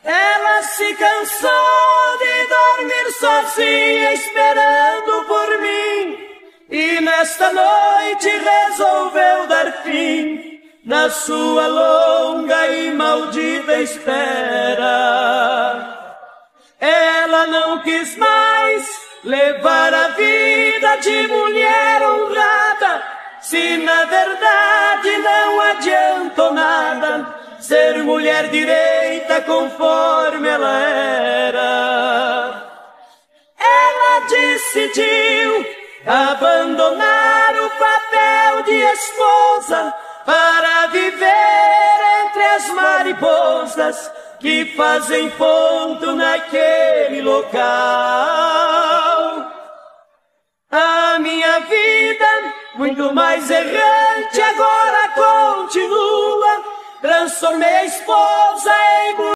Ela se cansou de dormir sozinha esperando por mim, e nesta noite resolveu dar fim na sua longa e maldita espera. Ela não quis mais levar a vida de mulher honrada, se na verdade não adiantou nada ser mulher direita conforme ela era. Ela decidiu abandonar o papel de esposa para viver entre as mariposas que fazem ponto naquele local. A minha vida, muito mais errante, agora continua. Transformei a esposa em mulher.